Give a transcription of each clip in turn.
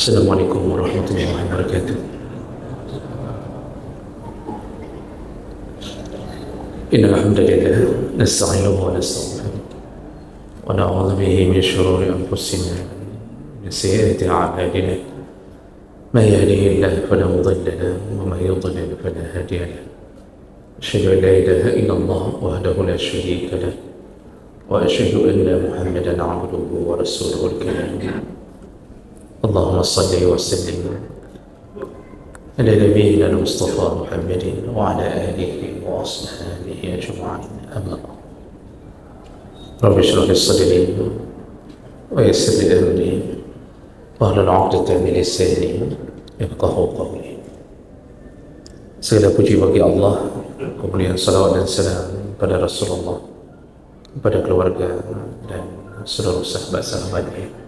Assalamualaikum warahmatullahi wabarakatuh. Innal hamdalillah nasta'inuhu wa nastaghfiruh wa na'udzu bihi min shururi anfusina min sayyiati a'malina. May yahdihillahu fala mudilla lahu wa may yudlil fala hadiya lahu. Asyhadu an la ilaha illallah wahdahu la syarika lahu wa asyhadu anna Muhammadan 'abduhu wa rasuluhul karim. Allahumma salli wa sallim ala nabiyyina al-Mustafa Muhammadin wa ala alihi wa ashabihi ajma'in. Amma ba'd. Rabbi shrah li sadri wa yassir li amri wahlul 'uqdatam min lisani yafqahu qawli. Segala puji bagi Allah, kemuliaan salawat dan salam pada Rasulullah, pada keluarga dan seluruh sahabat-sahabatnya.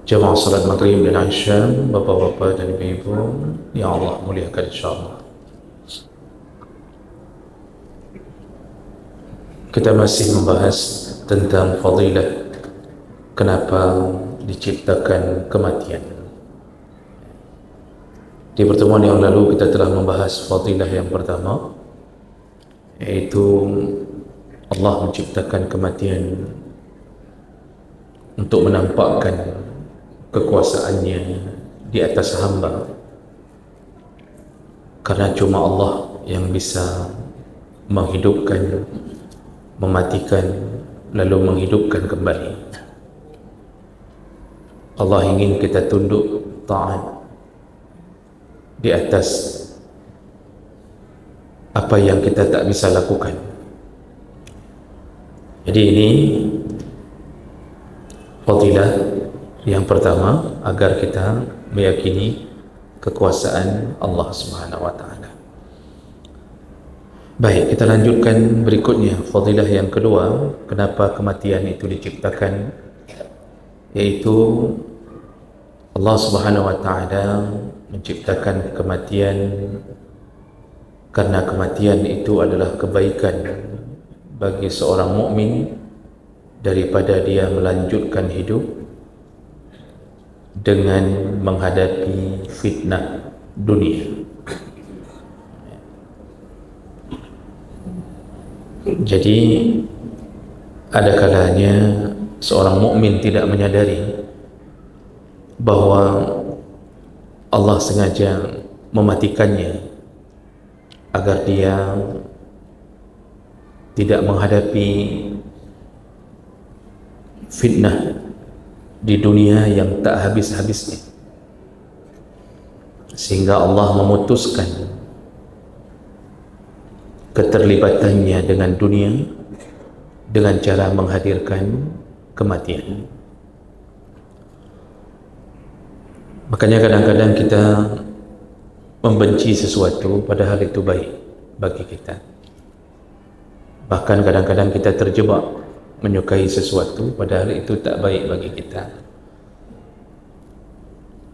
Jamaah salat maghrib dan isya, bapa-bapa dan ibu-ibu yang Allah muliakan insyaAllah. Kita masih membahas tentang fadilah kenapa diciptakan kematian. Di pertemuan yang lalu kita telah membahas fadilah yang pertama, yaitu Allah menciptakan kematian untuk menampakkan kekuasaannya di atas hamba, karena cuma Allah yang bisa menghidupkan, mematikan, lalu menghidupkan kembali. Allah ingin kita tunduk taat di atas apa yang kita tak bisa lakukan. Jadi ini fadilah yang pertama, agar kita meyakini kekuasaan Allah Subhanahu wa taala. Baik, kita lanjutkan berikutnya. Fadilah yang kedua, kenapa kematian itu diciptakan, yaitu Allah Subhanahu wa taala menciptakan kematian karena kematian itu adalah kebaikan bagi seorang mukmin daripada dia melanjutkan hidup dengan menghadapi fitnah dunia. Jadi ada kalanya seorang mukmin tidak menyadari bahwa Allah sengaja mematikannya agar dia tidak menghadapi fitnah di dunia yang tak habis-habisnya, sehingga Allah memutuskan keterlibatannya dengan dunia dengan cara menghadirkan kematian. Makanya kadang-kadang kita membenci sesuatu padahal itu baik bagi kita. Bahkan kadang-kadang kita terjebak menyukai sesuatu padahal itu tak baik bagi kita.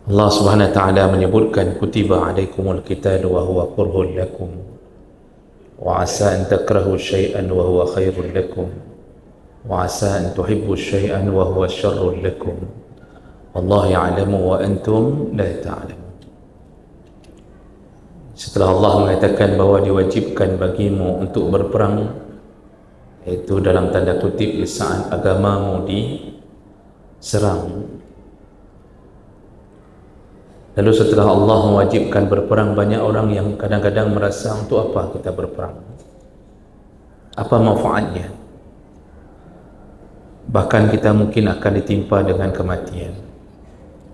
Allah Subhanahu wa taala menyebutkan, kutiba alaikumul qitalu wa huwa kurhun lakum wa asa an takrahu syai'an wa huwa khairun lakum wa asa an tuhibbu syai'an wa huwa syarrun lakum wallahu ya'lamu wa antum la ta'lamun. Setelah Allah mengatakan bahawa diwajibkan bagimu untuk berperang, itu dalam tanda kutip di saat agamamu diserang. Lalu setelah Allah mewajibkan berperang, banyak orang yang kadang-kadang merasa, untuk apa kita berperang? Apa manfaatnya? Bahkan kita mungkin akan ditimpa dengan kematian,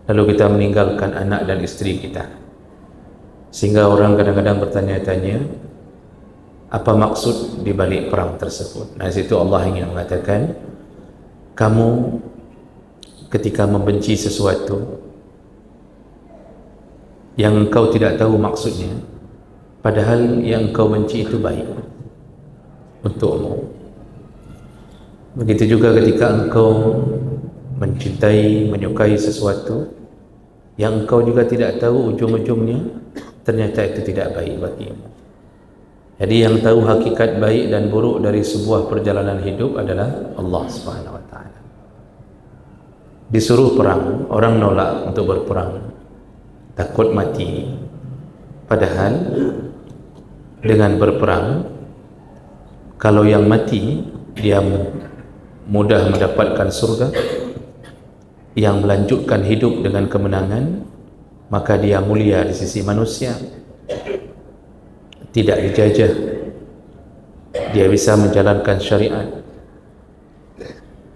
lalu kita meninggalkan anak dan isteri kita. Sehingga orang kadang-kadang bertanya-tanya, apa maksud di balik perang tersebut? Nah, situ Allah ingin mengatakan, kamu ketika membenci sesuatu yang engkau tidak tahu maksudnya, padahal yang engkau benci itu baik untukmu. Begitu juga ketika engkau mencintai, menyukai sesuatu yang engkau juga tidak tahu ujung-ujungnya, ternyata itu tidak baik bagimu. Jadi yang tahu hakikat baik dan buruk dari sebuah perjalanan hidup adalah Allah Subhanahu wa taala. disuruh perang, orang nolak untuk berperang, takut mati. Padahal dengan berperang, kalau yang mati dia mudah mendapatkan surga, yang melanjutkan hidup dengan kemenangan maka dia mulia di sisi manusia, tidak dijajah, dia bisa menjalankan syariat.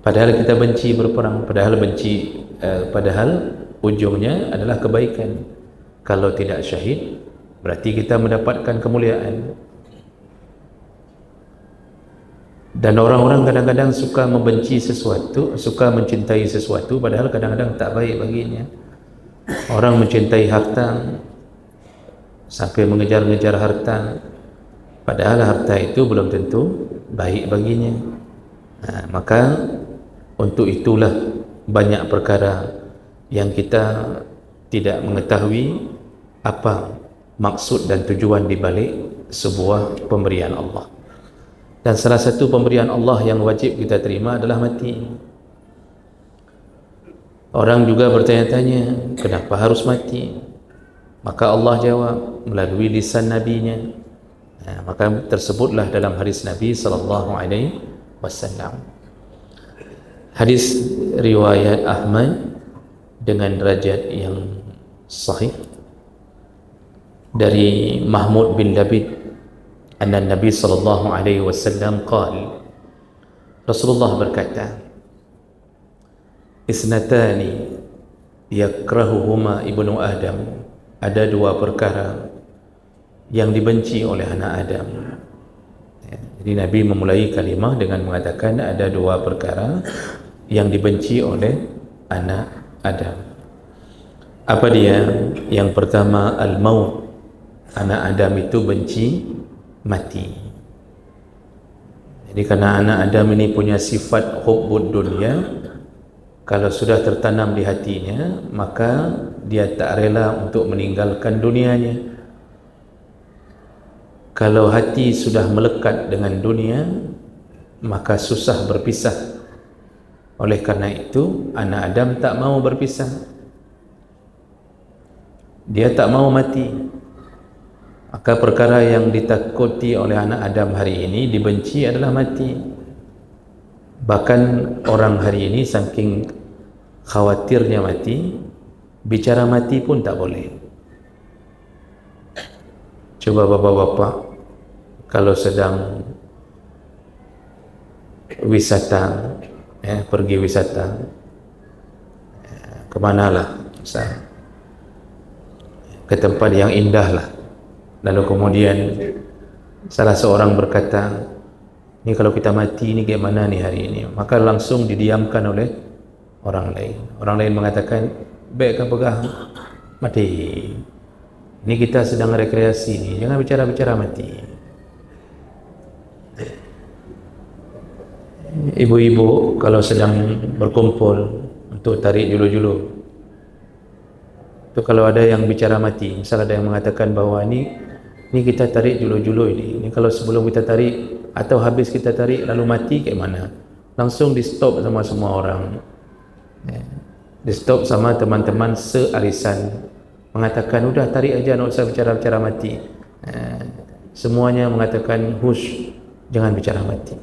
Padahal kita benci berperang, padahal ujungnya adalah kebaikan. Kalau tidak syahid, berarti kita mendapatkan kemuliaan. Dan orang-orang kadang-kadang suka membenci sesuatu, suka mencintai sesuatu, padahal kadang-kadang tak baik baginya. Orang mencintai harta sampai mengejar-ngejar harta, padahal harta itu belum tentu baik baginya. Maka untuk itulah banyak perkara yang kita tidak mengetahui apa maksud dan tujuan di balik sebuah pemberian Allah. Dan salah satu pemberian Allah yang wajib kita terima adalah mati. Orang juga bertanya-tanya, kenapa harus mati? Maka Allah jawab melalui lisan nabinya. Maka tersebutlah dalam hadis Nabi SAW. Hadis riwayat Ahmad dengan derajat yang sahih dari Mahmud bin Labid anna Nabi SAW qala, Rasulullah berkata, isnatani yakrahuhuma ibnu Adam, ada dua perkara yang dibenci oleh anak Adam. Jadi Nabi memulai kalimah dengan mengatakan ada dua perkara yang dibenci oleh anak Adam. Apa dia? Yang pertama, al-maut. Anak Adam itu benci mati. Jadi karena anak Adam ini punya sifat hubbud dunia, kalau sudah tertanam di hatinya, maka dia tak rela untuk meninggalkan dunianya. Kalau hati sudah melekat dengan dunia, maka susah berpisah. Oleh karena itu, anak Adam tak mau berpisah. Dia tak mau mati. Maka perkara yang ditakuti oleh anak Adam hari ini, dibenci adalah mati. Bahkan orang hari ini saking khawatirnya mati, bicara mati pun tak boleh. Coba bapak-bapak kalau sedang wisata, pergi wisata, kemanalah, misal ke tempat yang indah lah, lalu kemudian salah seorang berkata, ini kalau kita mati ini gimana nih hari ini, maka langsung didiamkan oleh orang lain. Orang lain mengatakan, baik kau pegang mati, ini kita sedang rekreasi nih, jangan bicara-bicara mati. Ibu-ibu kalau sedang berkumpul untuk tarik julu-julu, itu kalau ada yang bicara mati, misal ada yang mengatakan bahwa ini kita tarik julu-julu ini kalau sebelum kita tarik atau habis kita tarik lalu mati kayak mana, langsung di stop sama semua orang, di stop sama teman-teman searisan, mengatakan udah tarik aja, tak usah bicara-bicara mati. Semuanya mengatakan hush, jangan bicara mati.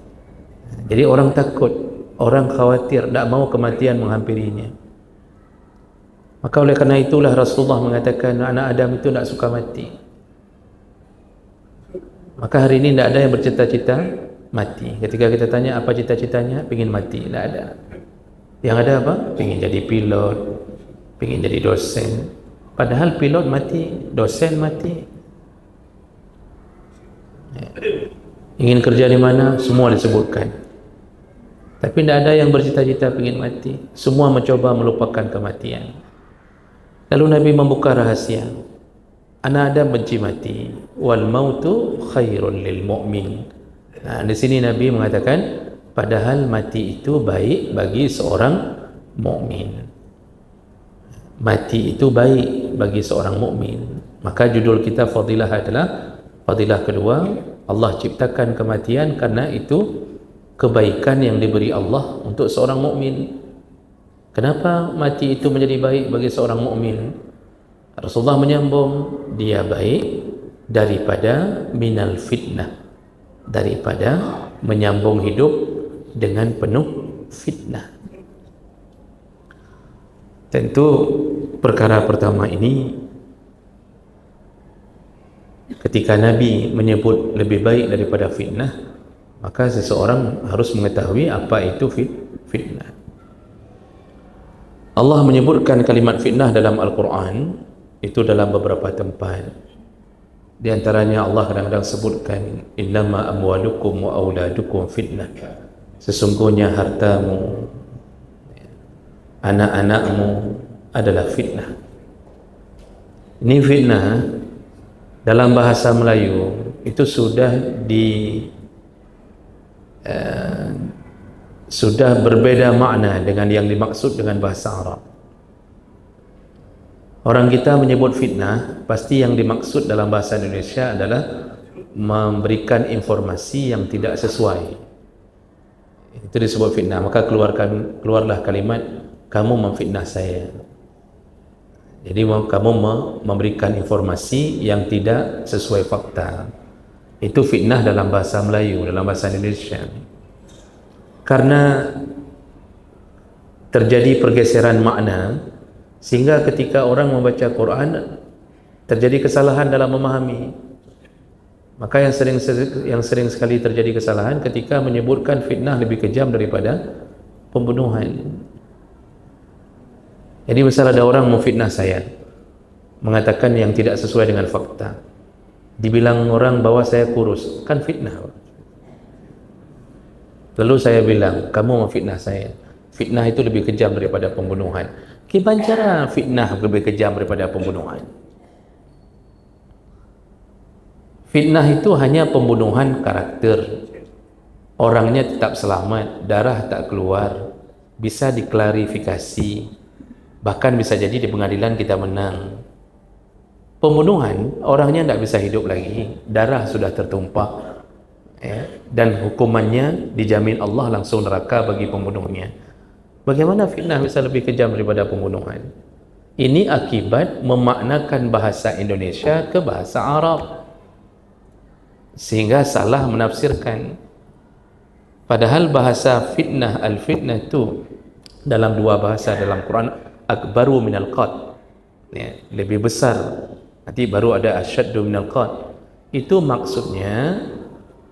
Jadi orang takut, orang khawatir, tak mau kematian menghampirinya. Maka oleh karena itulah Rasulullah mengatakan anak Adam itu tak suka mati. Maka hari ini tak ada yang bercita-cita mati. Ketika kita tanya apa cita-citanya, ingin mati, tak ada. Yang ada apa? Ingin jadi pilot, ingin jadi dosen. Padahal pilot mati, dosen mati. Ingin kerja di mana? Semua disebutkan. Tapi tidak ada yang bercita-cita ingin mati. Semua mencoba melupakan kematian. Lalu Nabi membuka rahasia. Anak Adam benci mati. Wal mautu khairun lil mu'min. Nah, di sini Nabi mengatakan, padahal mati itu baik bagi seorang mukmin. Mati itu baik bagi seorang mukmin. Maka judul kita fadilah adalah fadilah kedua, Allah ciptakan kematian karena itu kebaikan yang diberi Allah untuk seorang mukmin. Kenapa mati itu menjadi baik bagi seorang mukmin? Rasulullah menyambung, dia baik daripada minal fitnah, daripada menyambung hidup dengan penuh fitnah. Tentu perkara pertama ini, ketika Nabi menyebut lebih baik daripada fitnah, maka seseorang harus mengetahui apa itu fitnah. Allah menyebutkan kalimat fitnah dalam Al-Quran itu dalam beberapa tempat. Di antaranya Allah kadang-kadang sebutkan, innama amwalukum wa auladukum fitnah, sesungguhnya hartamu, anak-anakmu adalah fitnah. Ini fitnah dalam bahasa Melayu itu sudah berbeda makna dengan yang dimaksud dengan bahasa Arab. Orang kita menyebut fitnah, pasti yang dimaksud dalam bahasa Indonesia adalah memberikan informasi yang tidak sesuai. Itu disebut fitnah. Maka keluarlah kalimat, kamu memfitnah saya. Jadi kamu memberikan informasi yang tidak sesuai fakta. Itu fitnah dalam bahasa Melayu, dalam bahasa Indonesia. Karena terjadi pergeseran makna, sehingga ketika orang membaca Quran terjadi kesalahan dalam memahami. Maka yang sering sekali terjadi kesalahan ketika menyebutkan fitnah lebih kejam daripada pembunuhan. Jadi misal ada orang memfitnah saya, mengatakan yang tidak sesuai dengan fakta, dibilang orang bahwa saya kurus, kan fitnah. Lalu saya bilang, kamu memfitnah saya. Fitnah itu lebih kejam daripada pembunuhan. Gimana cara fitnah lebih kejam daripada pembunuhan? Fitnah itu hanya pembunuhan karakter. Orangnya tetap selamat, darah tak keluar, bisa diklarifikasi, bahkan bisa jadi di pengadilan kita menang. Pembunuhan, orangnya tidak bisa hidup lagi, darah sudah tertumpah, dan hukumannya dijamin Allah langsung neraka bagi pembunuhnya. Bagaimana fitnah bisa lebih kejam daripada pembunuhan? Ini akibat memaknakan bahasa Indonesia ke bahasa Arab, sehingga salah menafsirkan. Padahal bahasa fitnah, al-fitnah itu dalam dua bahasa dalam Quran, akbaru minal qat, lebih besar, nanti baru ada asyaddu minal qat. Itu maksudnya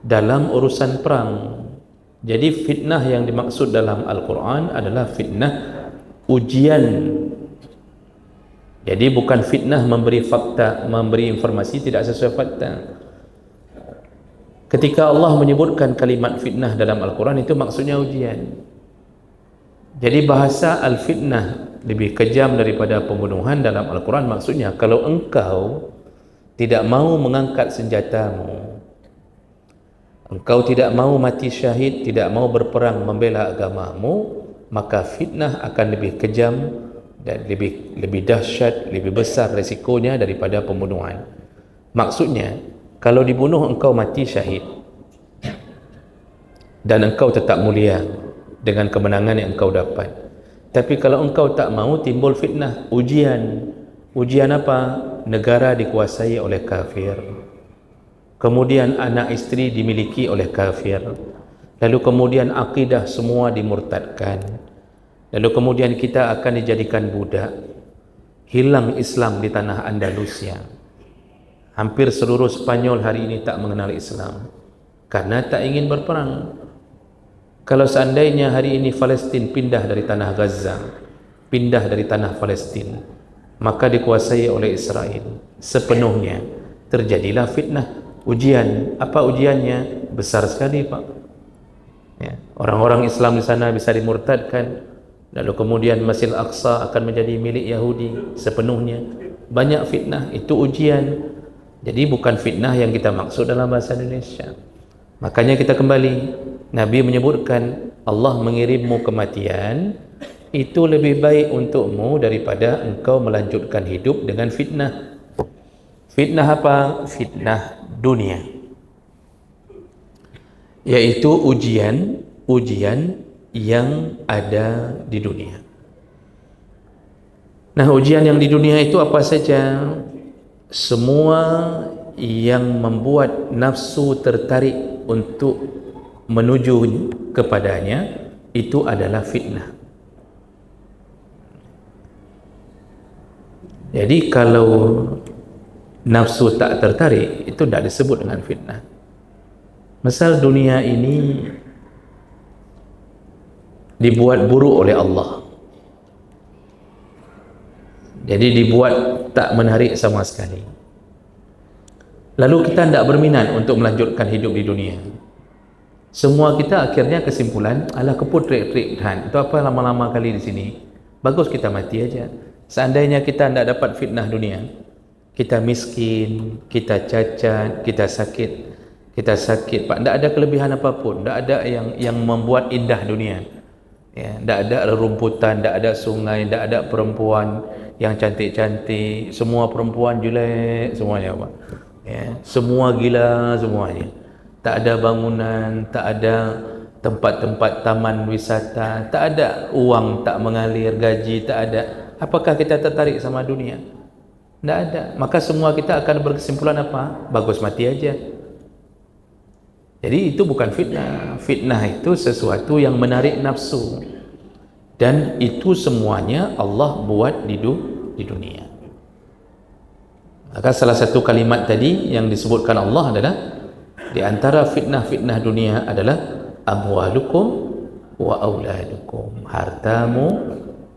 dalam urusan perang. Jadi fitnah yang dimaksud dalam Al-Quran adalah fitnah ujian. Jadi bukan fitnah memberi fakta, memberi informasi tidak sesuai fakta. Ketika Allah menyebutkan kalimat fitnah dalam Al-Quran, itu maksudnya ujian. Jadi bahasa al-fitnah lebih kejam daripada pembunuhan dalam Al-Quran, maksudnya kalau engkau tidak mau mengangkat senjatamu, engkau tidak mau mati syahid, tidak mau berperang membela agamamu, maka fitnah akan lebih kejam dan lebih dahsyat, lebih besar resikonya daripada pembunuhan. Maksudnya, kalau dibunuh engkau mati syahid dan engkau tetap mulia dengan kemenangan yang engkau dapat. Tapi kalau engkau tak mau, timbul fitnah, ujian. Ujian apa? Negara dikuasai oleh kafir, kemudian anak istri dimiliki oleh kafir, lalu kemudian akidah semua dimurtadkan, lalu kemudian kita akan dijadikan budak. Hilang Islam di tanah Andalusia. Hampir seluruh Spanyol hari ini tak mengenal Islam karena tak ingin berperang. Kalau seandainya hari ini Palestin pindah dari tanah Gaza, pindah dari tanah Palestin, maka dikuasai oleh Israel sepenuhnya, terjadilah fitnah, ujian. Apa ujiannya? Besar sekali, Pak. Orang-orang Islam di sana bisa dimurtadkan, lalu kemudian Masjid Al-Aqsa akan menjadi milik Yahudi sepenuhnya. Banyak fitnah, itu ujian. Jadi bukan fitnah yang kita maksud dalam bahasa Indonesia. Makanya kita kembali, Nabi menyebutkan Allah mengirimmu kematian itu lebih baik untukmu daripada engkau melanjutkan hidup dengan fitnah. Fitnah apa? Fitnah dunia, yaitu ujian yang ada di dunia. Nah, ujian yang di dunia itu apa saja? Semua yang membuat nafsu tertarik untuk menuju kepadanya itu adalah fitnah. Jadi kalau nafsu tak tertarik, itu tidak disebut dengan fitnah. Misal dunia ini dibuat buruk oleh Allah, jadi dibuat tak menarik sama sekali. Lalu kita tidak berminat untuk melanjutkan hidup di dunia. Semua kita akhirnya kesimpulan, alah keput trik-trik Tuhan, itu apa lama-lama kali di sini, bagus kita mati aja. Seandainya kita tidak dapat fitnah dunia, kita miskin, kita cacat, kita sakit Pak, tidak ada kelebihan apapun, tidak ada yang membuat indah dunia. Ya, tidak ada rerumputan, tidak ada sungai, tidak ada perempuan yang cantik-cantik, semua perempuan jelek semuanya Pak. Ya, semua gila semuanya. Tak ada bangunan, tak ada tempat-tempat taman wisata, tak ada uang tak mengalir, gaji tak ada. Apakah kita tertarik sama dunia? Tidak ada. Maka semua kita akan berkesimpulan apa? Bagus mati aja. Jadi itu bukan fitnah. Fitnah itu sesuatu yang menarik nafsu, dan itu semuanya Allah buat di dunia. Maka salah satu kalimat tadi yang disebutkan Allah adalah, di antara fitnah-fitnah dunia adalah amwalukum wa auladukum, hartamu,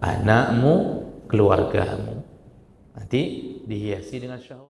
anakmu, keluargamu. Nanti dihiasi dengan syahwat.